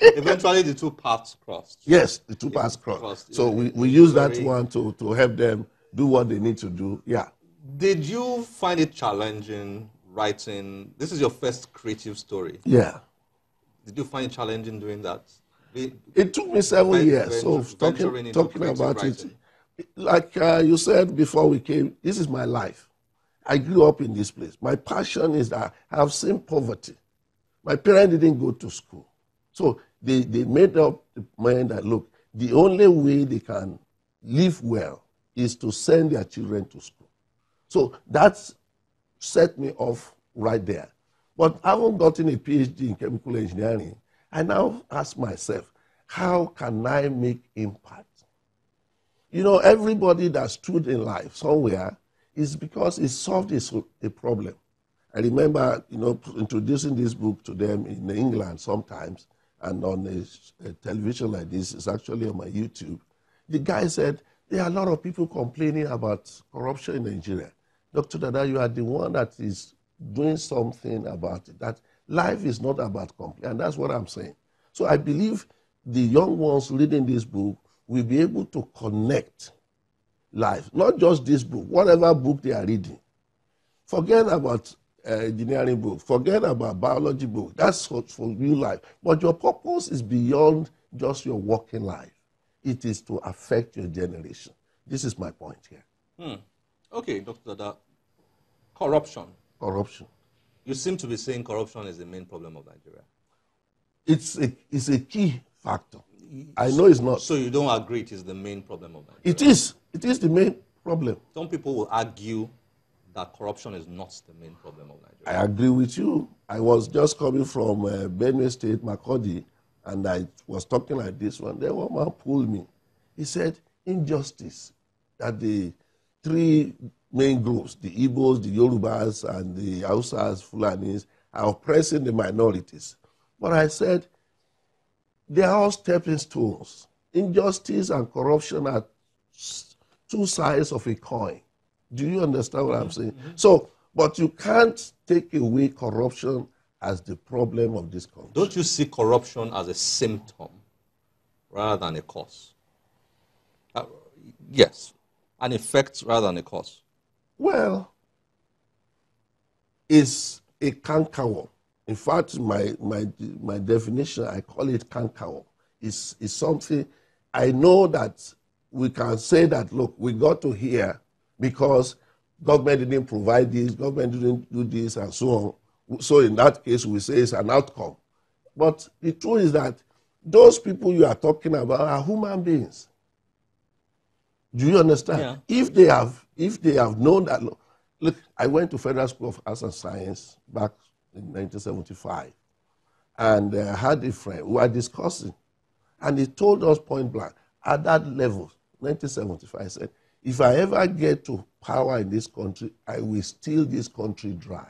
Eventually, the two paths crossed. Yes, the two paths crossed. So we use that one to help them do what they need to do. Yeah. Did you find it challenging writing? This is your first creative story. Yeah. Did you find it challenging doing that? It took me 7 years. So talking about writing. It, like you said before we came, this is my life. I grew up in this place. My passion is that I have seen poverty. My parents didn't go to school. So they made up the mind that, look, the only way they can live well is to send their children to school. So that set me off right there. But having gotten a PhD in chemical engineering, I now ask myself, how can I make impact? You know, everybody that stood in life somewhere is because it solved a problem. I remember, you know, introducing this book to them in England sometimes, and on a television like this, it's actually on my YouTube. The guy said, there are a lot of people complaining about corruption in Nigeria. Dr. Dada, you are the one that is doing something about it. That life is not about complaint, and that's what I'm saying. So I believe the young ones reading this book will be able to connect life, not just this book, whatever book they are reading. Forget about engineering book, forget about biology book. That's for real life. But your purpose is beyond just your working life. It is to affect your generation. This is my point here. Okay, Dr. Dada. Corruption. Corruption. You seem to be saying corruption is the main problem of Nigeria. It's a key factor. I know it's not. So you don't agree it is the main problem of Nigeria? It is. It is the main problem. Some people will argue that corruption is not the main problem of Nigeria. I agree with you. I was just coming from Benue State, Makurdi, and I was talking like this one. Then one man pulled me. He said, injustice, that the three main groups, the Igbos, the Yorubas, and the Hausas, Fulanis, are oppressing the minorities. But I said, they are all stepping stones. Injustice and corruption are two sides of a coin. Do you understand what I'm saying? So, but you can't take away corruption as the problem of this country. Don't you see corruption as a symptom rather than a cause? Yes, an effect rather than a cause. Well, it's a cankerworm. In fact, my definition, I call it cankerworm. It's something, I know that we can say that, look, we got to here because government didn't provide this, government didn't do this, and so on. So in that case, we say it's an outcome. But the truth is that those people you are talking about are human beings. Do you understand? Yeah. If they have known that, look, I went to Federal School of Arts and Science back in 1975, and I had a friend who were discussing, and he told us point blank, at that level, 1975, I said, if I ever get to power in this country, I will steal this country dry.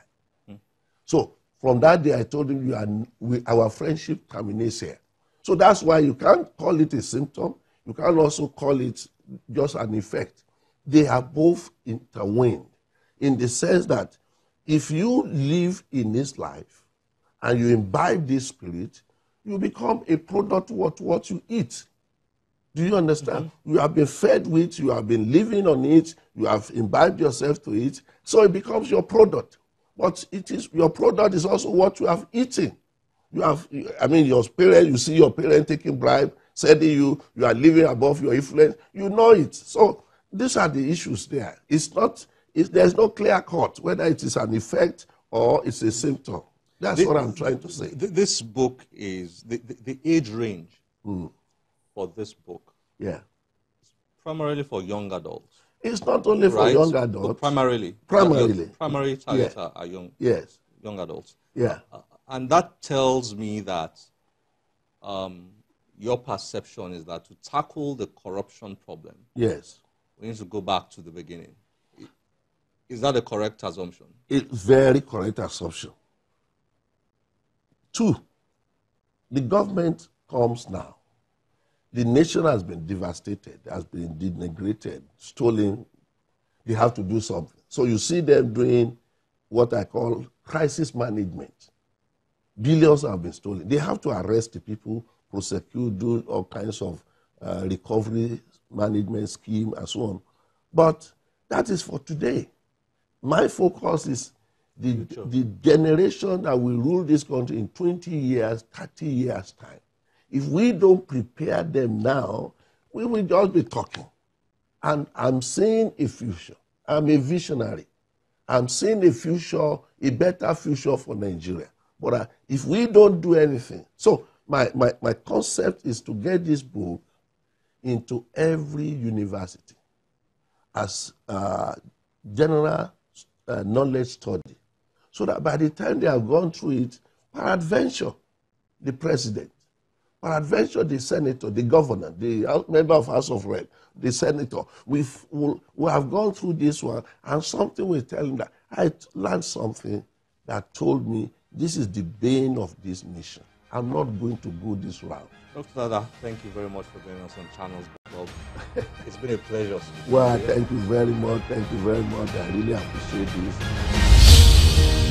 So from that day, I told him, our friendship terminates here. So that's why you can't call it a symptom. You can't also call it just an effect. They are both intertwined in the sense that if you live in this life and you imbibe this spirit, you become a product of what you eat. Do you understand? You have been fed with, you have been living on it, you have imbibed yourself to it, so it becomes your product. But your product is also what you have eaten. Your parents, you see your parents taking bribe, sending you are living above your influence, you know it. So these are the issues there. There's no clear cut whether it is an effect or it's a symptom. That's what I'm trying to say. This book is, the age range for this book, yeah, primarily for young adults. It's not only for young adults. But primarily. Primary targets are young adults. Yeah. And that tells me that your perception is that to tackle the corruption problem, yes, we need to go back to the beginning. Is that a correct assumption? It's very correct assumption. 2, the government comes now. The nation has been devastated, has been denigrated, stolen. They have to do something. So you see them doing what I call crisis management. Billions have been stolen. They have to arrest the people prosecute, do all kinds of recovery management scheme and so on. But that is for today. My focus is the generation that will rule this country in 20 years, 30 years' time. If we don't prepare them now, we will just be talking. And I'm seeing a future. I'm a visionary. I'm seeing a future, a better future for Nigeria. But if we don't do anything, so my concept is to get this book into every university as general knowledge study, so that by the time they have gone through it, peradventure, the president, peradventure, the senator, the governor, the member of House of Rep, the senator, we have gone through this one, and something will tell him that I learned something that told me this is the bane of this nation. I'm not going to go this route. Dr. Dada, thank you very much for joining us on Channels Book Club. It's been a pleasure. Well, thank you very much. Thank you very much. I really appreciate this.